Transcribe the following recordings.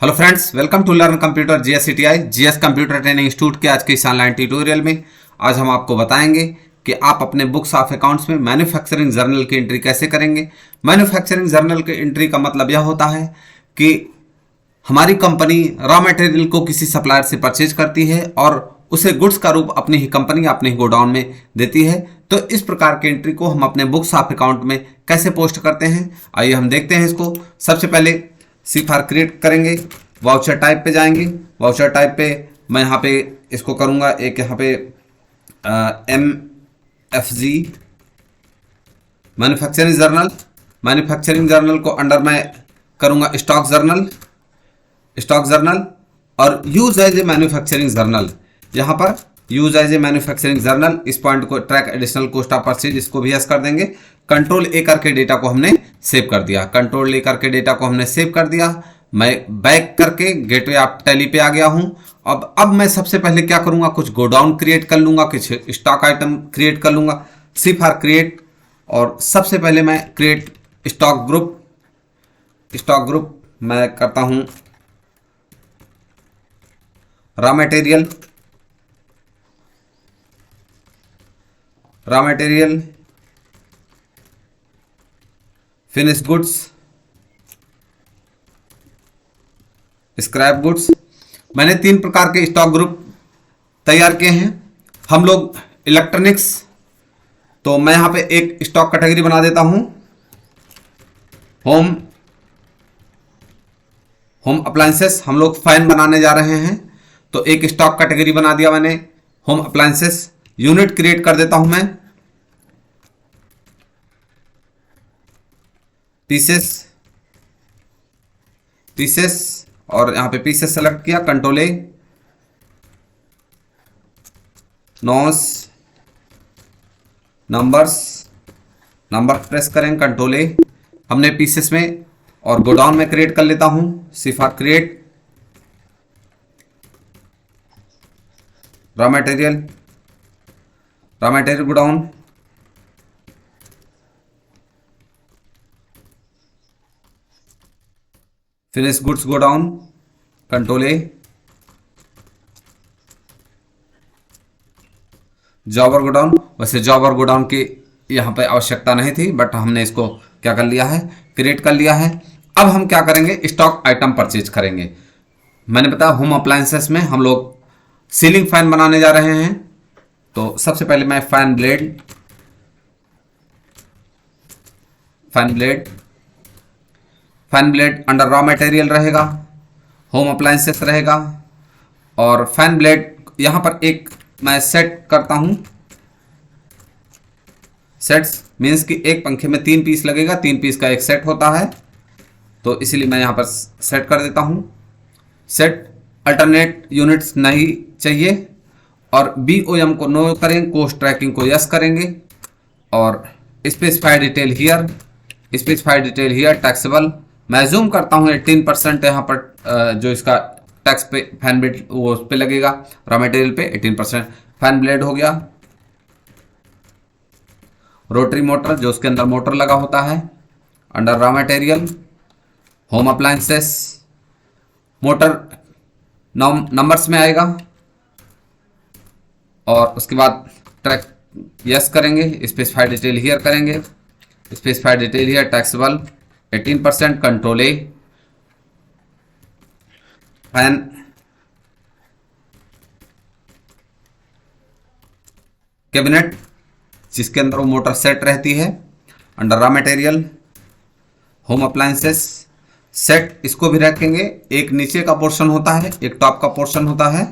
Hello friends, welcome to learn computer GS GS computer training institute के आज के इस ऑनलाइन ट्यूटोरियल में आज हम आपको बताएंगे कि आप अपने बुक्स ऑफ अकाउंट्स में मैन्युफैक्चरिंग जर्नल की एंट्री कैसे करेंगे। मैन्युफैक्चरिंग जर्नल की एंट्री का मतलब यह होता है कि हमारी कंपनी रॉ मटेरियल को किसी सप्लायर से परचेज करती है और उसे गुड्स का रूप अपनी ही कंपनी अपने ही गोडाउन में देती है। तो इस प्रकार की एंट्री को हम अपने बुक्स ऑफ अकाउंट में कैसे पोस्ट करते हैं, आइए हम देखते हैं इसको। सबसे पहले सी फार क्रिएट करेंगे, वाउचर टाइप पे जाएंगे। वाउचर टाइप पे मैं यहाँ पे इसको करूँगा एक यहाँ पे MFG manufacturing journal. Manufacturing journal को अंडर मैं करूँगा स्टॉक जर्नल और use as a manufacturing journal. यहाँ पर use as a manufacturing journal, इस पॉइंट को track additional cost of purchase, इसको भी यस कर देंगे। कंट्रोल ए करके डेटा को हमने सेव कर दिया। कंट्रोल ए करके डेटा को हमने सेव कर दिया। मैं बैक करके गेटवे ऑफ टैली पे आ गया हूं। अब मैं सबसे पहले क्या करूंगा, कुछ गोडाउन क्रिएट कर लूंगा, कुछ स्टॉक आइटम क्रिएट कर लूंगा। सी फॉर क्रिएट, और सबसे पहले मैं क्रिएट स्टॉक ग्रुप मैं करता हूं raw material, finish goods, scrap goods. मैंने 3 प्रकार के स्टॉक ग्रुप तैयार किए हैं। हम लोग इलेक्ट्रॉनिक्स, तो मैं यहां पे एक स्टॉक कैटेगरी बना देता हूं, होम अप्लायंसेस। हम लोग फैन बनाने जा रहे हैं तो एक स्टॉक कैटेगरी बना दिया मैंने, होम अप्लायंसेस। यूनिट क्रिएट कर देता हूं मैं, पीसेस, और यहां पे पीसेस सेलेक्ट किया, कंट्रोल ए, नॉस, नंबर प्रेस करें, कंट्रोल ए। हमने पीसेस में और गोडाउन में क्रिएट कर लेता हूं, सिफा create raw material godown, finish goods godown, control A, jobber godown. वैसे जॉबर गोडाउन की यहाँ पे आवश्यकता नहीं थी, बट हमने इसको क्या कर लिया है, क्रिएट कर लिया है। अब हम क्या करेंगे, स्टॉक आइटम परचेज करेंगे। मैंने बताया होम अप्लायंसेस में हम लोग सीलिंग फैन बनाने जा रहे हैं। तो सबसे पहले मैं fan blade under raw material रहेगा, होम अप्लायंसेस रहेगा, और फैन ब्लेड यहां पर एक मैं सेट करता हूं। सेट्स मीन्स कि एक पंखे में 3 पीस लगेगा, 3 पीस का एक सेट होता है, तो इसीलिए मैं यहां पर सेट कर देता हूं। सेट अल्टरनेट यूनिट्स नहीं चाहिए, और BOM को नो करें, कोस्ट ट्रैकिंग को यस करेंगे, और स्पेसिफाइड डिटेल हियर टैक्सेबल। मैं जूम करता हूँ 18% यहाँ पर जो इसका टैक्स पे फैन ब्लेड वो उस पे लगेगा, रॉ मटेरियल पे 18% फैन ब्लेड हो गया। रोटरी मोटर, जो उसके अंदर मोटर लगा होता है, under raw material, home appliances, motor numbers में आएगा, और उसके बाद ट्रैक यस करेंगे, स्पेसिफाइड डिटेल हियर करेंगे, specified detail here taxable 18%, control A, fan cabinet जिसके अंदर वो मोटर सेट रहती है, under raw material, home appliances, set इसको भी रखेंगे। एक नीचे का पोर्शन होता है, एक टॉप का पोर्शन होता है,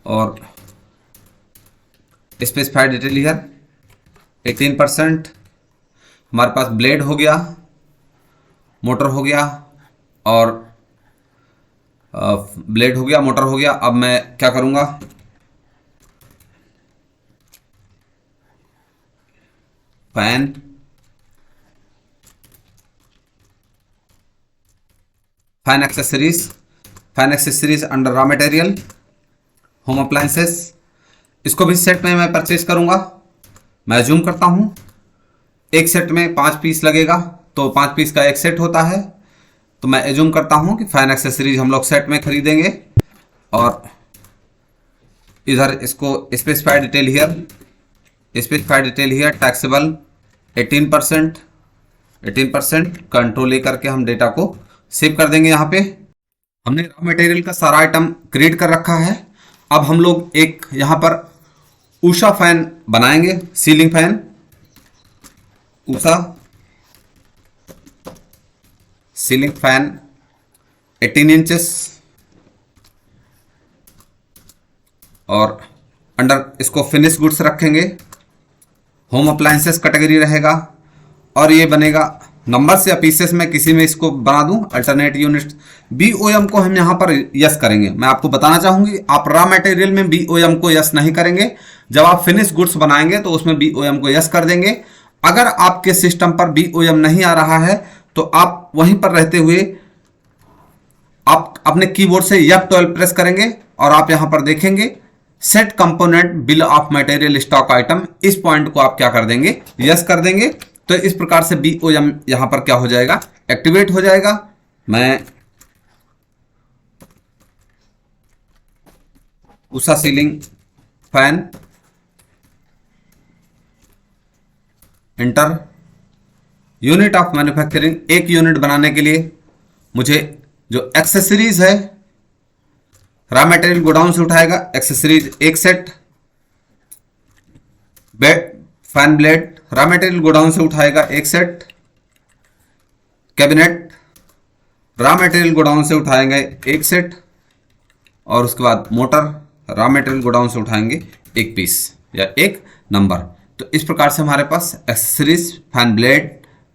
और स्पेसिफाइड डिटेल हियर 18%। हमारे पास ब्लेड हो गया, मोटर हो गया, और ब्लेड हो गया, मोटर हो गया। अब मैं क्या करूंगा, fan accessories under raw material, home appliances, इसको भी सेट में मैं परचेज करूंगा। मैं जूम करता हूं, एक सेट में 5 पीस लगेगा, तो 5 पीस का एक सेट होता है। तो मैं एज्यूम करता हूं कि फैन एक्सेसरीज हम लोग सेट में खरीदेंगे और इधर इसको specified detail here taxable 18% control लेकर के हम डेटा को सेव कर देंगे। यहाँ पे हमने रॉ मटेरियल का सारा आइटम क्रिएट कर रखा है। अब हम लोग एक यहाँ पर उषा फैन बनाएंगे, ceiling fan Usha ceiling fan 18 inches और अंडर इसको फिनिश गुड्स रखेंगे, होम अप्लायंसेस कैटेगरी रहेगा और ये बनेगा नंबर्स या पीसेस में किसी में इसको बना दूं अल्टरनेट यूनिट। बीओएम को हम यहाँ पर यस करेंगे। मैं आपको बताना चाहूंगी आप रॉ मटेरियल में बीओएम को यस नहीं करेंगे, जब आप फिनिश गुड्स बनाएंगे तो उसमें बीओएम को यस कर देंगे। अगर आपके सिस्टम पर बीओएम नहीं आ रहा है तो आप वहीं पर रहते हुए आप अपने कीबोर्ड से F12 प्रेस करेंगे और आप यहां पर देखेंगे set component bill of material stock item, इस पॉइंट को आप क्या कर देंगे, यस कर देंगे। तो इस प्रकार से बीओएम यहां पर क्या हो जाएगा, एक्टिवेट हो जाएगा। मैं Usha ceiling fan inter unit of manufacturing, एक यूनिट बनाने के लिए मुझे जो एक्सेसरीज है रॉ मटेरियल गोडाउन से उठाएगा, एक्सेसरीज एक set, fan blade raw material godown से उठाएगा एक set, cabinet raw material godown से उठाएंगे एक सेट और उसके बाद मोटर रॉ मटेरियल गोडाउन से उठाएंगे एक पीस या एक नंबर। तो इस प्रकार से हमारे पास accessories, fan blade,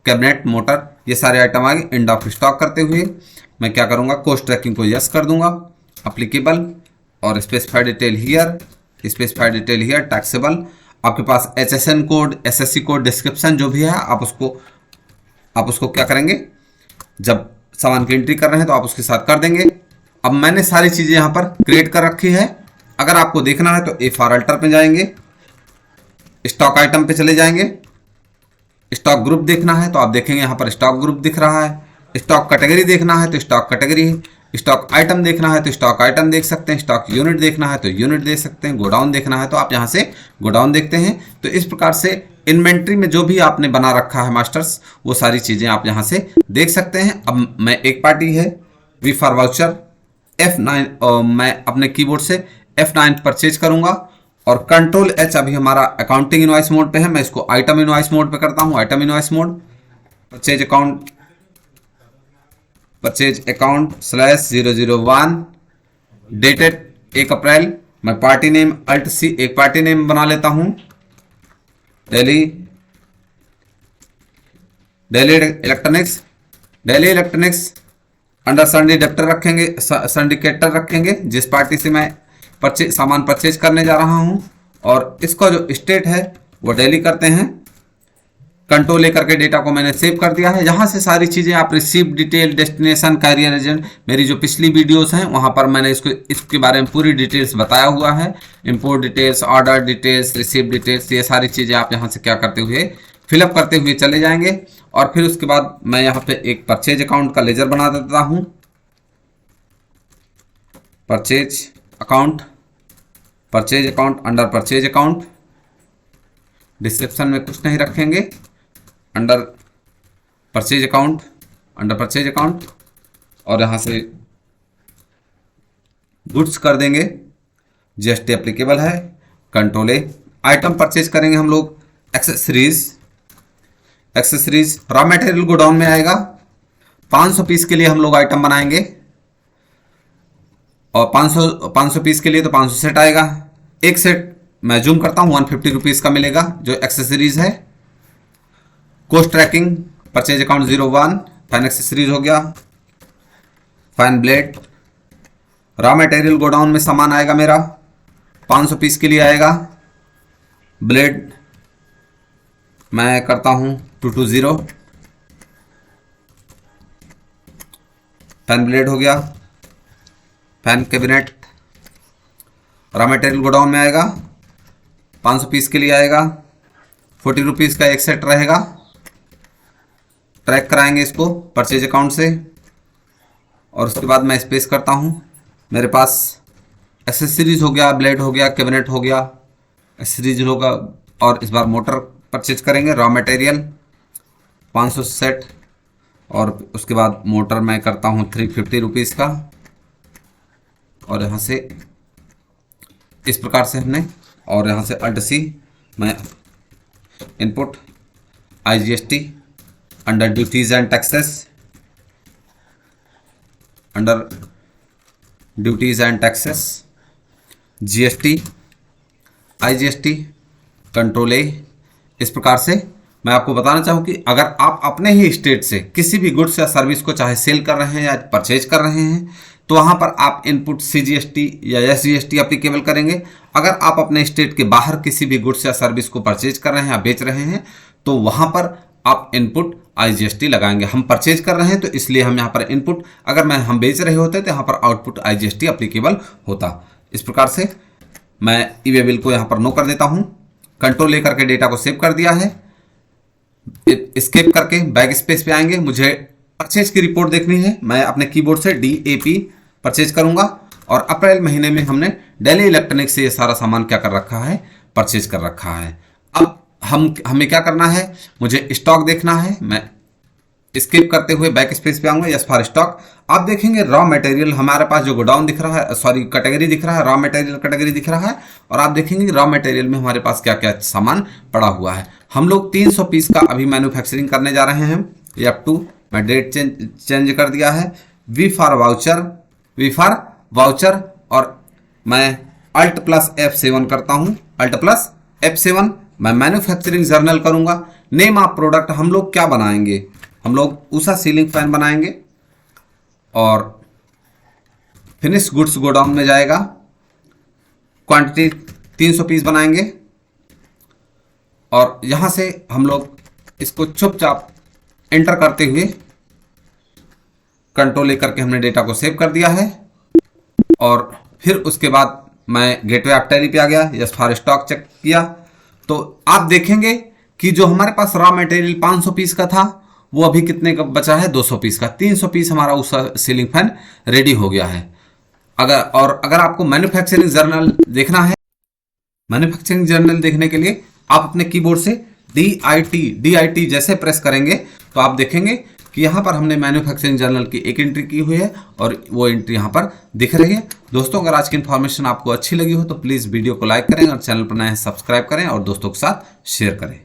cabinet, motor ये सारे आइटम आ गए। एंड ऑफ स्टॉक करते हुए मैं क्या करूंगा, कोस्ट ट्रैकिंग को यस कर दूंगा, अप्लीकेबल और स्पेसिफाइड डिटेल हियर टैक्सेबल। आपके पास HSN code, SSC code, description जो भी है आप उसको क्या करेंगे, जब सामान की एंट्री कर रहे हैं तो आप उसके साथ कर देंगे। अब मैंने सारी चीजें यहां पर क्रिएट कर रखी है। अगर आपको देखना है तो FR अल्टर पे जाएंगे, स्टॉक आइटम पे चले जाएंगे, स्टॉक ग्रुप देखना है तो आप देखेंगे यहां पर स्टॉक ग्रुप दिख रहा है, स्टॉक कैटेगरी देखना है तो स्टॉक कैटेगरी है, स्टॉक आइटम देखना है तो स्टॉक आइटम देख सकते हैं, स्टॉक यूनिट देखना है तो यूनिट देख सकते हैं, गोडाउन देखना है तो आप यहां से गोडाउन देखते हैं। तो इस प्रकार से इन्वेंट्री में जो भी आपने बना रखा है मास्टर्स, वो सारी चीजें आप यहां से देख सकते हैं। अब मैं एक पार्टी है वी फॉर वाउचर F9 और मैं अपने कीबोर्ड से F9 परचेज करूंगा और कंट्रोल H अभी हमारा अकाउंटिंग इनवॉइस मोड पे है, मैं इसको आइटम इनवॉइस मोड पे करता हूं। Item invoice mode purchase account /001 dated 1 अप्रैल। मैं पार्टी नेम अल्ट C एक पार्टी नेम बना लेता हूं, दिल्ली इलेक्ट्रॉनिक्स अंडर सिंडिकेटर रखेंगे जिस पार्टी से मैं सामान परचेज करने जा रहा हूं और इसका जो स्टेट है वो दिल्ली करते हैं। कंट्रोल लेकर के डेटा को मैंने सेव कर दिया है। यहाँ से सारी चीज़ें आप receive detail, destination, carrier agent, मेरी जो पिछली वीडियोस हैं वहाँ पर मैंने इसके बारे में पूरी डिटेल्स बताया हुआ है। Import details, order details, receive details, ये सारी चीज़ें आप यहाँ से क्या करते हुए फिलअप करते हुए चले जाएंगे। और फिर उसके बाद मैं यहाँ पे एक परचेज अकाउंट का लेजर बना देता हूँ। Purchase account under purchase account, description में कुछ नहीं रखेंगे, अंडर परचेज अकाउंट और यहाँ से गुड्स कर देंगे, GST एप्लीकेबल है, कंट्रोल A। आइटम परचेज करेंगे हम लोग एक्सेसरीज रॉ मटेरियल गोडाउन में आएगा। 500 पीस के लिए हम लोग आइटम बनाएंगे और 500 पीस के लिए तो 500 सेट आएगा। एक सेट मैं जूम करता हूं 150 रुपीज़ का मिलेगा जो एक्सेसरीज है। Cost tracking purchase account 01 fan accessories हो गया। Fan blade raw material godown में सामान आएगा मेरा, 500 पीस के लिए आएगा। ब्लेड मैं करता हूं 220, फैन ब्लेड हो गया। Fan cabinet raw material godown में आएगा, 500 पीस के लिए आएगा, 40 रुपीज़ का एक सेट रहेगा। ट्रैक कराएंगे इसको परचेज अकाउंट से, और उसके बाद मैं स्पेस करता हूँ। मेरे पास एक्सेसरीज हो गया, ब्लेड हो गया, कैबिनेट हो गया, एक्सेसरीज होगा। और इस बार मोटर परचेज करेंगे, रॉ मटेरियल 500 सेट। और उसके बाद मोटर मैं करता हूँ 350 रुपीज़ का। और यहाँ से इस प्रकार से हमने, और यहाँ से अल्ट सी मैं input IGST under duties and taxes, under duties and taxes GST IGST control A। इस प्रकार से मैं आपको बताना चाहूँ कि अगर आप अपने ही स्टेट से किसी भी गुड्स या सर्विस को चाहे सेल कर रहे हैं या परचेज कर रहे हैं तो वहाँ पर आप इनपुट CGST या SGST अप्लीकेबल करेंगे। अगर आप अपने स्टेट के बाहर किसी भी गुड्स या सर्विस को परचेज कर रहे हैं या बेच रहे हैं तो वहाँ पर आप इनपुट IGST लगाएंगे। हम परचेज कर रहे हैं तो इसलिए हम यहाँ पर इनपुट, अगर हम बेच रहे होते तो यहाँ पर आउटपुट IGST अप्लीकेबल होता। इस प्रकार से मैं ई-वे बिल को यहाँ पर नो कर देता हूँ। कंट्रोल लेकर के डेटा को सेव कर दिया है। एस्केप करके बैक स्पेस पे आएंगे। मुझे परचेज की रिपोर्ट देखनी है। मैं अपने कीबोर्ड से DAP परचेज करूंगा। और अप्रैल महीने में हमने दिल्ली इलेक्ट्रॉनिक्स से ये सारा सामान क्या कर रखा है, परचेज कर रखा है। अब हमें क्या करना है, मुझे स्टॉक देखना है। मैं स्किप करते हुए बैक स्पेस पे आऊंगा, यस फॉर स्टॉक। आप देखेंगे रॉ मटेरियल हमारे पास जो गोडाउन दिख रहा है, सॉरी कैटेगरी दिख रहा है, रॉ मटेरियल कैटेगरी दिख रहा है। और आप देखेंगे रॉ मटेरियल में हमारे पास क्या क्या सामान पड़ा हुआ है। हम लोग 300 पीस का अभी मैन्युफैक्चरिंग करने जा रहे हैं। F2 मैं डेट चेंज कर दिया है। V फॉर वाउचर और मैं Alt+F7 करता हूँ। Alt+F7 मैं मैन्युफैक्चरिंग जर्नल करूंगा। नेम ऑफ प्रोडक्ट हम लोग क्या बनाएंगे, हम लोग उषा सीलिंग फैन बनाएंगे। और फिनिश गुड्स गोडाउन में जाएगा। क्वांटिटी 300 पीस बनाएंगे। और यहां से हम लोग इसको चुपचाप एंटर करते हुए कंट्रोल लेकर के हमने डेटा को सेव कर दिया है। और फिर उसके बाद मैं गेटवे ऑफ टैली पे आ गया, यस फॉर स्टॉक चेक किया तो आप देखेंगे कि जो हमारे पास रॉ मटेरियल 500 पीस का था वो अभी कितने का बचा है, 200 पीस का। 300 पीस हमारा उस सीलिंग फैन रेडी हो गया है। अगर आपको मैन्युफैक्चरिंग जर्नल देखना है, मैन्युफैक्चरिंग जर्नल देखने के लिए आप अपने कीबोर्ड से DIT जैसे प्रेस करेंगे तो आप देखेंगे कि यहाँ पर हमने मैन्युफैक्चरिंग जर्नल की एक एंट्री की हुई है और वो एंट्री यहाँ पर दिख रही है। दोस्तों अगर आज की इन्फॉर्मेशन आपको अच्छी लगी हो तो प्लीज़ वीडियो को लाइक करें और चैनल पर नए हैं सब्सक्राइब करें और दोस्तों के साथ शेयर करें।